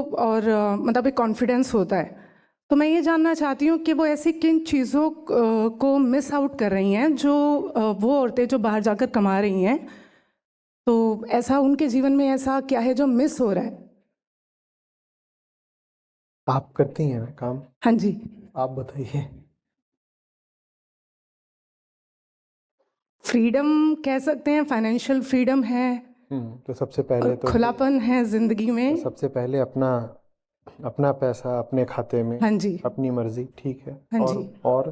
और मतलब एक कॉन्फिडेंस होता है। तो मैं ये जानना चाहती हूँ कि वो ऐसी किन चीज़ों को मिस आउट कर रही हैं जो वो औरतें जो बाहर जाकर कमा रही हैं, तो ऐसा उनके जीवन में ऐसा क्या है जो मिस हो रहा है? आप करती हैं काम? हाँ जी। आप बताइए। फ्रीडम कह सकते हैं, फाइनेंशियल फ्रीडम है तो सबसे और पहले तो खुलापन है ज़िंदगी में। सबसे पहले अपना अपना पैसा अपने खाते में, हाँ जी। अपनी मर्जी, ठीक है। हाँ और जी। और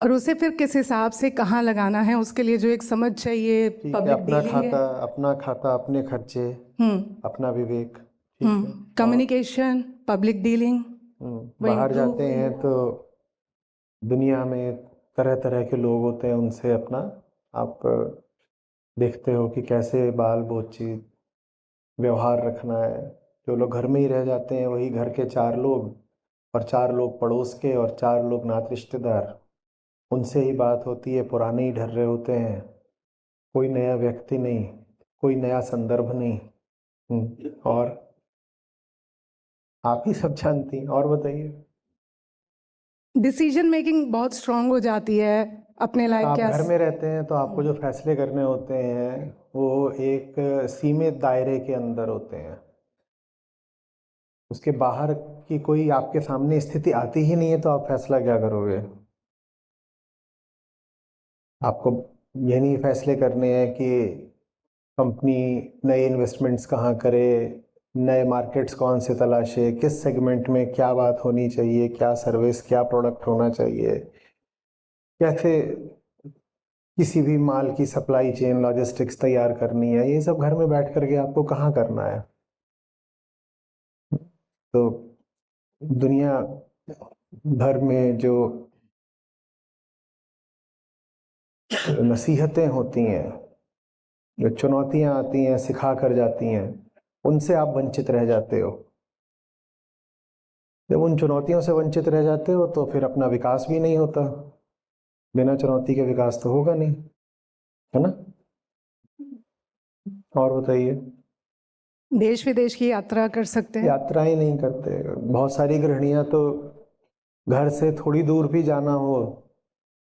और उसे फिर किस हिसाब से कहाँ लगाना है, उसके लिए जो एक समझ चाहिए, ठीक है, पब्लिक डीलिंग है। अपना खाता, अपने खर्चे, अपना विवेक, ठीक है। और कम्युनिकेशन, पब्लिक डीलिंग, वो बाहर इम्प्रूव। जाते हैं तो दुनिया में तरह तरह के लोग होते हैं, उनसे अपना आप देखते हो कि कैसे बातचीत व्यवहार रखना है। जो लोग घर में ही रह जाते हैं वही घर के 4 लोग, और 4 लोग पड़ोस के, और 4 लोग नात रिश्तेदार, उनसे ही बात होती है, पुराने ही ढर्रे होते हैं, कोई नया व्यक्ति नहीं, कोई नया संदर्भ नहीं। और आप ही सब जानती हैं। और बताइए। डिसीजन मेकिंग बहुत स्ट्रांग हो जाती है अपने लायक आप क्या। घर में रहते हैं तो आपको जो फैसले करने होते हैं वो एक सीमित दायरे के अंदर होते हैं। उसके बाहर की कोई आपके सामने स्थिति आती ही नहीं है तो आप फैसला क्या करोगे? आपको ये नहीं फैसले करने हैं कि कंपनी नए इन्वेस्टमेंट्स कहाँ करे, नए मार्केट्स कौन से तलाशे, किस सेगमेंट में क्या बात होनी चाहिए, क्या सर्विस, क्या प्रोडक्ट होना चाहिए, कैसे किसी भी माल की सप्लाई चेन लॉजिस्टिक्स तैयार करनी है। ये सब घर में बैठ करके आपको कहाँ करना है? तो दुनिया भर में जो नसीहतें होती हैं, जो चुनौतियां आती हैं सिखा कर जाती हैं, उनसे आप वंचित रह जाते हो। जब उन चुनौतियों से वंचित रह जाते हो तो फिर अपना विकास भी नहीं होता। बिना चुनौती के विकास तो होगा नहीं, है ना? और बताइए। देश विदेश की यात्रा कर सकते हैं। यात्रा ही नहीं करते बहुत सारी गृहिणियां तो, घर से थोड़ी दूर भी जाना हो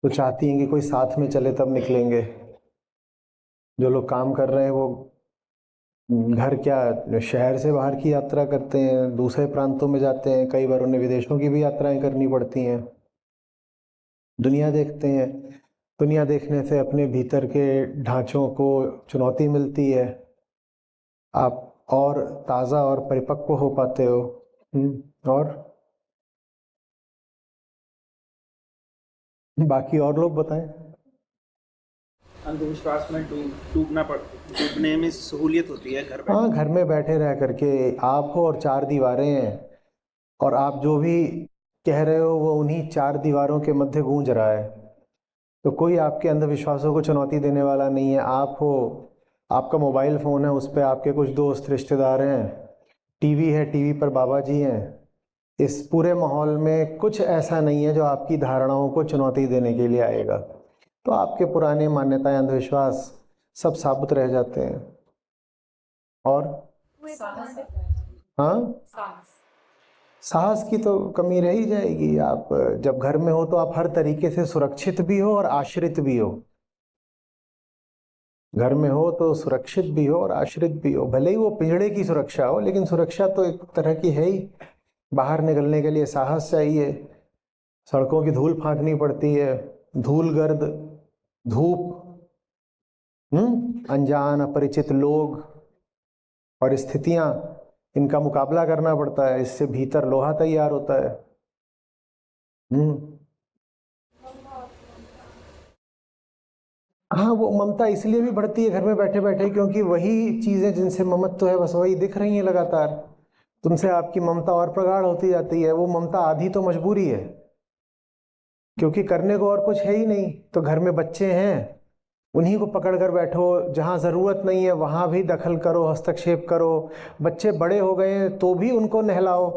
तो चाहती हैं कि कोई साथ में चले तब निकलेंगे। जो लोग काम कर रहे हैं वो घर क्या शहर से बाहर की यात्रा करते हैं, दूसरे प्रांतों में जाते हैं, कई बार उन्हें विदेशों की भी यात्राएं करनी पड़ती हैं। दुनिया देखते हैं। दुनिया देखने से अपने भीतर के ढांचों को चुनौती मिलती है, आप और ताज़ा और परिपक्व हो पाते हो। और बाकी और लोग बताएं। अंधविश्वास में डूबने में सहूलियत होती है घर हाँ, बैठे। घर में बैठे रह करके आप हो और 4 दीवारें हैं, और आप जो भी कह रहे हो वो उन्हीं 4 दीवारों के मध्य गूंज रहा है। तो कोई आपके अंधविश्वासों को चुनौती देने वाला नहीं है। आप हो, आपका मोबाइल फ़ोन है, उस पर आपके कुछ दोस्त रिश्तेदार हैं, टीवी है, टीवी पर बाबा जी हैं। इस पूरे माहौल में कुछ ऐसा नहीं है जो आपकी धारणाओं को चुनौती देने के लिए आएगा। तो आपके पुराने मान्यताएं, अंधविश्वास सब साबुत रह जाते हैं। और हाँ, साहस की तो कमी रह ही जाएगी। आप जब घर में हो तो आप हर तरीके से सुरक्षित भी हो और आश्रित भी हो। घर में हो तो सुरक्षित भी हो और आश्रित भी हो, भले ही वो पिंजड़े की सुरक्षा हो, लेकिन सुरक्षा तो एक तरह की है ही। बाहर निकलने के लिए साहस चाहिए, सड़कों की धूल फांकनी पड़ती है, धूल गर्द, धूप, अनजान अपरिचित लोग और स्थितियां, इनका मुकाबला करना पड़ता है। इससे भीतर लोहा तैयार होता है। हम्म हाँ, वो ममता इसलिए भी बढ़ती है घर में बैठे बैठे क्योंकि वही चीजें जिनसे ममत्व है बस वही दिख रही हैं लगातार। तुमसे आपकी ममता और प्रगाढ़ होती जाती है। वो ममता आधी तो मजबूरी है, क्योंकि करने को और कुछ है ही नहीं। तो घर में बच्चे हैं, उन्हीं को पकड़ कर बैठो, जहां जरूरत नहीं है वहां भी दखल करो, हस्तक्षेप करो। बच्चे बड़े हो गए हैं तो भी उनको नहलाओ,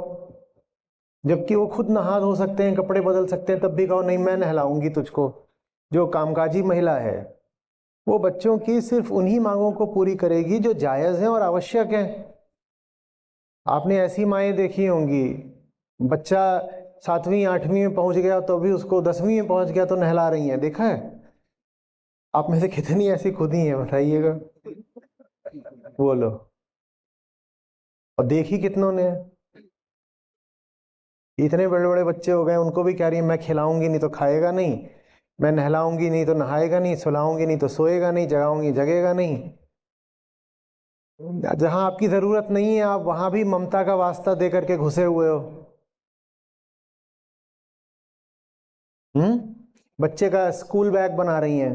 जबकि वो खुद नहा धो सकते हैं, कपड़े बदल सकते हैं, तब भी कहो नहीं मैं नहलाऊंगी तुझको। जो कामकाजी महिला है वो बच्चों की सिर्फ उन्हीं मांगों को पूरी करेगी जो जायज़ हैं और आवश्यक हैं। आपने ऐसी माएँ देखी होंगी, बच्चा 7वीं 8वीं में पहुंच गया तो भी उसको 10वीं में पहुंच गया तो नहला रही हैं, देखा है? आप में से कितनी ऐसी खुद ही हैं बताइएगा? बोलो। और देखी कितनों ने है? इतने बड़े बड़े बच्चे हो गए, उनको भी कह रही है मैं खिलाऊंगी नहीं तो खाएगा नहीं, मैं नहलाऊंगी नहीं तो नहाएगा नहीं, सुलाऊंगी नहीं तो सोएगा नहीं, जगाऊंगी जगेगा नहीं। जहां आपकी जरूरत नहीं है आप वहां भी ममता का वास्ता दे करके घुसे हुए हो। बच्चे का स्कूल बैग बना रही हैं,